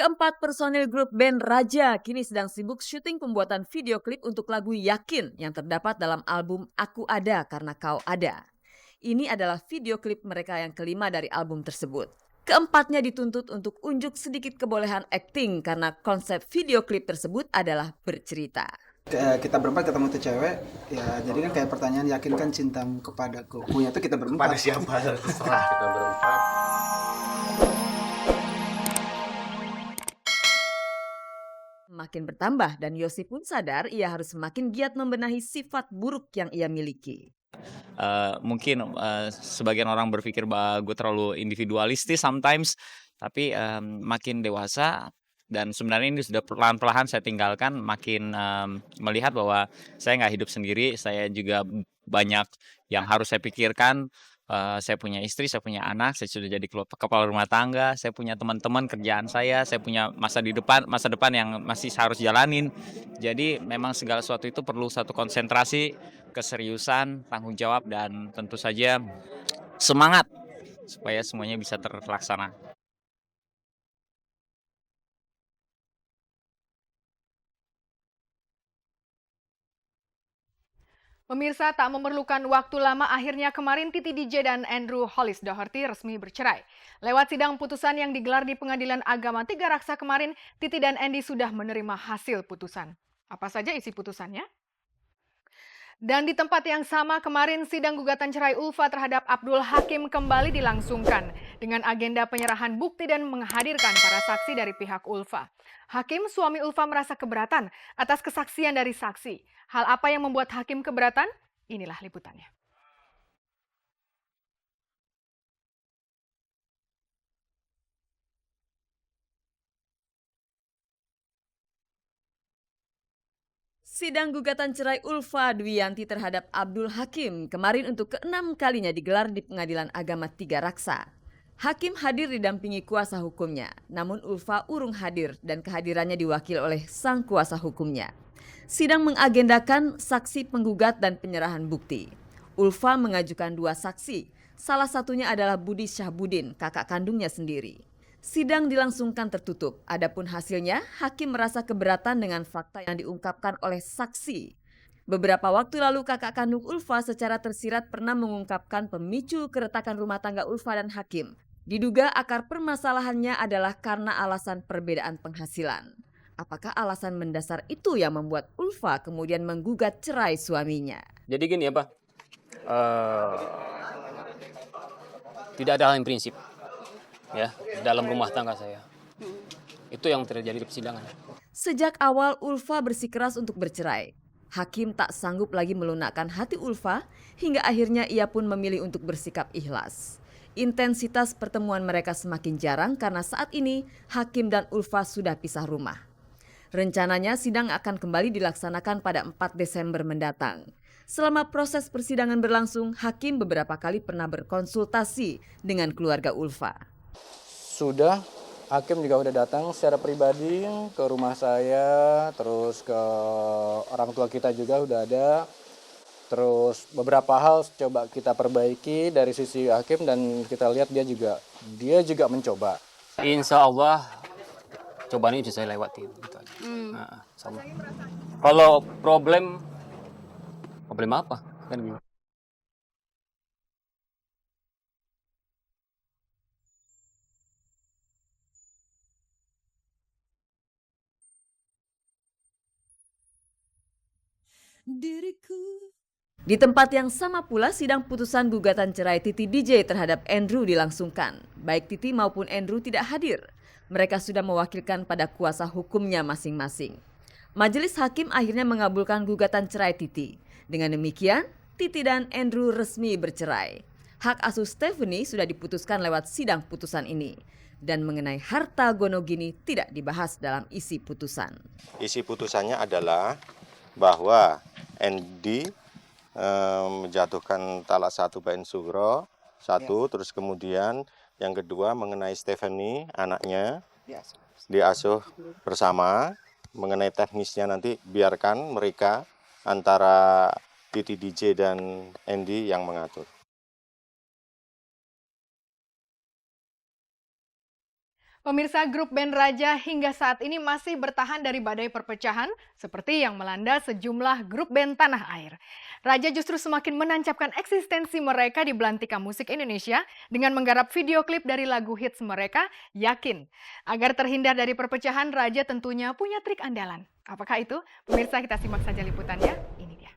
Keempat personil grup band Raja kini sedang sibuk syuting pembuatan video klip untuk lagu Yakin yang terdapat dalam album Aku Ada Karena Kau Ada. Ini adalah video klip mereka yang kelima dari album tersebut. Keempatnya dituntut untuk unjuk sedikit kebolehan akting karena konsep video klip tersebut adalah bercerita. Kita berempat ketemu tuh cewek, ya jadi kan kayak pertanyaan yakinkan cintamu kepadaku. Punya tuh kita berempat. Pada siapa terserah kita berempat. Makin bertambah dan Yosi pun sadar ia harus semakin giat membenahi sifat buruk yang ia miliki. Mungkin sebagian orang berpikir bahwa gue terlalu individualistis sometimes, tapi makin dewasa dan sebenarnya ini sudah perlahan-lahan saya tinggalkan, makin melihat bahwa saya nggak hidup sendiri, saya juga banyak yang harus saya pikirkan. Saya punya istri, saya punya anak, saya sudah jadi kepala rumah tangga, saya punya teman-teman kerjaan saya punya masa depan yang masih harus jalanin. Jadi memang segala sesuatu itu perlu satu konsentrasi, keseriusan, tanggung jawab, dan tentu saja semangat supaya semuanya bisa terlaksana. Pemirsa, tak memerlukan waktu lama, akhirnya kemarin Titi DJ dan Andrew Hollis Doherty resmi bercerai. Lewat sidang putusan yang digelar di Pengadilan Agama Tiga Raksa kemarin, Titi dan Andy sudah menerima hasil putusan. Apa saja isi putusannya? Dan di tempat yang sama kemarin sidang gugatan cerai Ulfa terhadap Abdul Hakim kembali dilangsungkan dengan agenda penyerahan bukti dan menghadirkan para saksi dari pihak Ulfa. Hakim suami Ulfa merasa keberatan atas kesaksian dari saksi. Hal apa yang membuat Hakim keberatan? Inilah liputannya. Sidang gugatan cerai Ulfa Dwiyanti terhadap Abdul Hakim kemarin untuk ke-6 kalinya digelar di Pengadilan Agama Tiga Raksa. Hakim hadir didampingi kuasa hukumnya, namun Ulfa urung hadir dan kehadirannya diwakili oleh sang kuasa hukumnya. Sidang mengagendakan saksi penggugat dan penyerahan bukti. Ulfa mengajukan 2 saksi, salah satunya adalah Budi Syahbudin, kakak kandungnya sendiri. Sidang dilangsungkan tertutup, adapun hasilnya Hakim merasa keberatan dengan fakta yang diungkapkan oleh saksi. Beberapa waktu lalu kakak kandung Ulfa secara tersirat pernah mengungkapkan pemicu keretakan rumah tangga Ulfa dan Hakim. Diduga akar permasalahannya adalah karena alasan perbedaan penghasilan. Apakah alasan mendasar itu yang membuat Ulfa kemudian menggugat cerai suaminya? Jadi gini ya Pak, tidak ada hal yang prinsip ya dalam rumah tangga saya. Itu yang terjadi di persidangan. Sejak awal Ulfa bersikeras untuk bercerai. Hakim tak sanggup lagi melunakkan hati Ulfa hingga akhirnya ia pun memilih untuk bersikap ikhlas. Intensitas pertemuan mereka semakin jarang karena saat ini Hakim dan Ulfa sudah pisah rumah. Rencananya sidang akan kembali dilaksanakan pada 4 Desember mendatang. Selama proses persidangan berlangsung, Hakim beberapa kali pernah berkonsultasi dengan keluarga Ulfa. Sudah, Hakim juga udah datang secara pribadi ke rumah saya, terus ke orang tua kita juga udah ada. Terus beberapa hal coba kita perbaiki dari sisi Hakim dan kita lihat dia juga mencoba. Insya Allah cobaan ini bisa saya lewati. Gitu aja. Nah, kalau problem apa? Kan gitu. Di tempat yang sama pula sidang putusan gugatan cerai Titi DJ terhadap Andrew dilangsungkan. Baik Titi maupun Andrew tidak hadir. Mereka sudah mewakilkan pada kuasa hukumnya masing-masing. Majelis Hakim akhirnya mengabulkan gugatan cerai Titi. Dengan demikian, Titi dan Andrew resmi bercerai. Hak asuh Stephanie sudah diputuskan lewat sidang putusan ini. Dan mengenai harta gonogini tidak dibahas dalam isi putusan. Isi putusannya adalah bahwa Andy menjatuhkan talak 1 bain sugro 1, terus kemudian yang kedua mengenai Stephanie anaknya diasuh bersama. Mengenai teknisnya nanti biarkan mereka antara Titi DJ dan Andy yang mengatur. Pemirsa, grup band Raja hingga saat ini masih bertahan dari badai perpecahan seperti yang melanda sejumlah grup band tanah air. Raja justru semakin menancapkan eksistensi mereka di belantika musik Indonesia dengan menggarap video klip dari lagu hits mereka, Yakin. Agar terhindar dari perpecahan, Raja tentunya punya trik andalan. Apakah itu? Pemirsa, kita simak saja liputannya. Ini dia.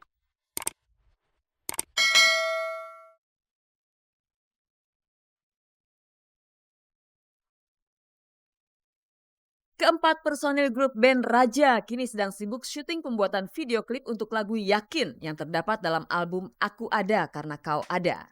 Keempat personil grup band Raja kini sedang sibuk syuting pembuatan video klip untuk lagu Yakin yang terdapat dalam album Aku Ada Karena Kau Ada.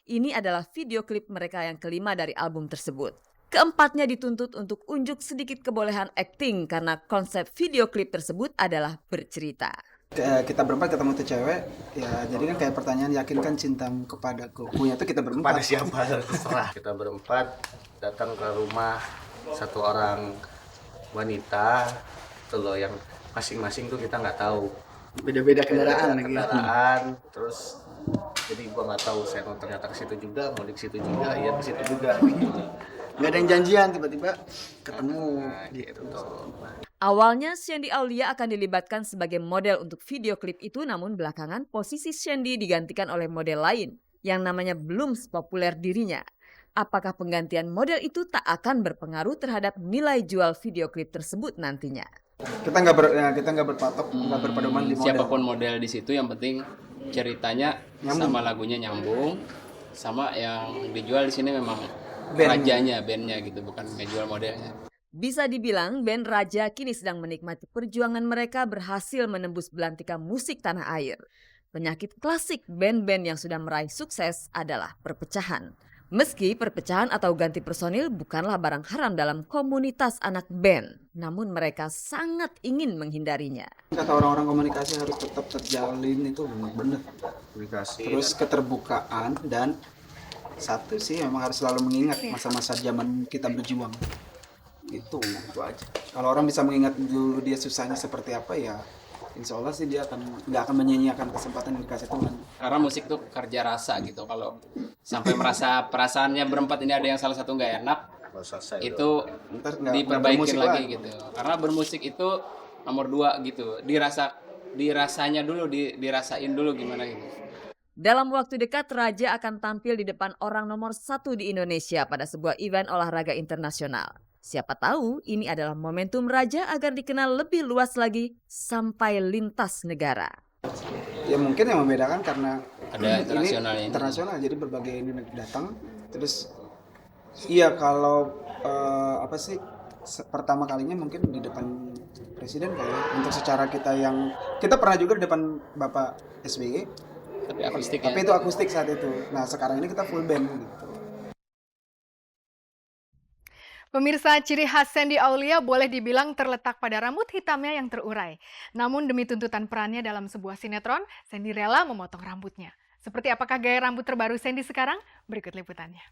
Ini adalah video klip mereka yang kelima dari album tersebut. Keempatnya dituntut untuk unjuk sedikit kebolehan akting karena konsep video klip tersebut adalah bercerita. Kita berempat ketemu tuh cewek, ya jadi kan kayak pertanyaan yakin kan cintamu kepadaku. Punya tuh kita berempat. Pada siapa terserah. Kita berempat datang ke rumah satu orang wanita tuh loh, yang masing-masing tuh kita nggak tahu, Beda-beda kendaraan lagi. kendaraan, terus jadi gua nggak tahu saya mau ternyata ke situ juga, mau di situ juga, iya ke situ juga gitu. Nggak ada yang janjian, tiba-tiba ketemu Gitu tuh. Awalnya Shandy Aulia akan dilibatkan sebagai model untuk video klip itu, namun belakangan posisi Shandy digantikan oleh model lain yang namanya belum sepopuler dirinya. Apakah penggantian model itu tak akan berpengaruh terhadap nilai jual video klip tersebut nantinya? Kita nggak berpatok, nggak berpedoman di model. Siapapun model di situ yang penting ceritanya Nyambung. sama lagunya nyambung, sama yang dijual di sini memang Bandnya. bandnya gitu, bukan ngejual modelnya. Bisa dibilang band Raja kini sedang menikmati perjuangan mereka berhasil menembus belantika musik tanah air. Penyakit klasik band-band yang sudah meraih sukses adalah perpecahan. Meski perpecahan atau ganti personil bukanlah barang haram dalam komunitas anak band, namun mereka sangat ingin menghindarinya. Kata orang-orang komunikasi harus tetap terjalin, itu benar. Komunikasi. Terus keterbukaan dan satu sih memang harus selalu mengingat masa-masa zaman kita berjuang. Itu aja. Kalau orang bisa mengingat dulu dia susahnya seperti apa, ya insya Allah sih dia nggak akan menyia-nyiakan kesempatan yang dikasih Tuhan. Karena musik tuh kerja rasa gitu. Kalau sampai merasa perasaannya berempat ini ada yang salah satu nggak enak, Selesai itu Ntar nggak diperbaikin bermusik lagi gitu. Karena bermusik itu nomor 2 gitu. Dirasanya dulu, dirasain dulu gimana gitu. Dalam waktu dekat, Raja akan tampil di depan orang nomor 1 di Indonesia pada sebuah event olahraga internasional. Siapa tahu ini adalah momentum Raja agar dikenal lebih luas lagi sampai lintas negara. Ya mungkin yang membedakan karena Ada internasionalnya. ini internasional, jadi berbagai ini datang. Terus iya kalau pertama kalinya mungkin di depan presiden kali ya. Untuk secara kita pernah juga di depan Bapak SBY. Tapi akustik Tapi itu akustik saat itu. Nah sekarang ini kita full band gitu. Pemirsa, ciri khas Shandy Aulia boleh dibilang terletak pada rambut hitamnya yang terurai. Namun demi tuntutan perannya dalam sebuah sinetron, Shandy rela memotong rambutnya. Seperti apakah gaya rambut terbaru Shandy sekarang? Berikut liputannya.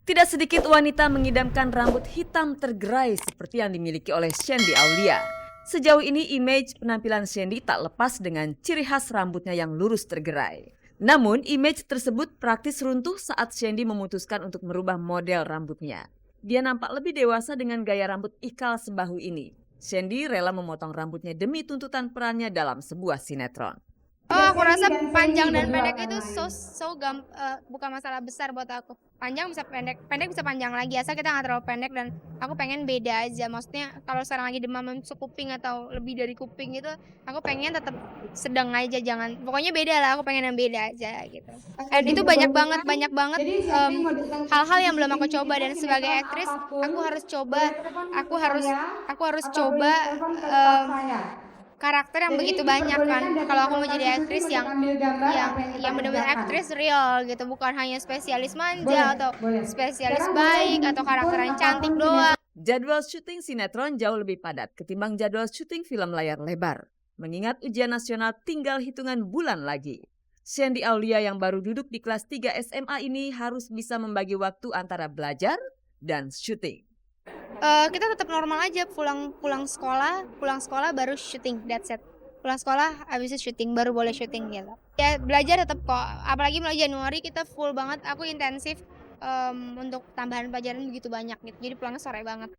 Tidak sedikit wanita mengidamkan rambut hitam tergerai seperti yang dimiliki oleh Shandy Aulia. Sejauh ini image penampilan Shandy tak lepas dengan ciri khas rambutnya yang lurus tergerai. Namun image tersebut praktis runtuh saat Shandy memutuskan untuk merubah model rambutnya. Dia nampak lebih dewasa dengan gaya rambut ikal sebahu ini. Shandy rela memotong rambutnya demi tuntutan perannya dalam sebuah sinetron. Oh, aku rasa panjang dan pendek itu bukan masalah besar buat aku. Panjang bisa pendek bisa panjang lagi, asal kita nggak terlalu pendek, dan aku pengen beda aja. Maksudnya kalau sekarang lagi demam masuk kuping atau lebih dari kuping itu, aku pengen tetap sedang aja, pokoknya beda lah, aku pengen yang beda aja gitu. Dan itu banyak banget hal-hal yang belum aku coba, dan sebagai aktris aku harus coba karakter yang begitu banyak kan. Kalau aku mau jadi aktris yang benar-benar aktris real gitu, bukan hanya spesialis manja atau spesialis baik atau karakter yang cantik doang. Jadwal syuting sinetron jauh lebih padat ketimbang jadwal syuting film layar lebar. Mengingat ujian nasional tinggal hitungan bulan lagi. Shandy Aulia yang baru duduk di kelas 3 SMA ini harus bisa membagi waktu antara belajar dan syuting. Kita tetap normal aja, pulang sekolah baru syuting, that's it. pulang sekolah habis itu syuting, baru boleh syuting gitu. Ya belajar tetap kok, apalagi mulai Januari kita full banget, aku intensif untuk tambahan pelajaran begitu banyak gitu, jadi pulangnya sore banget.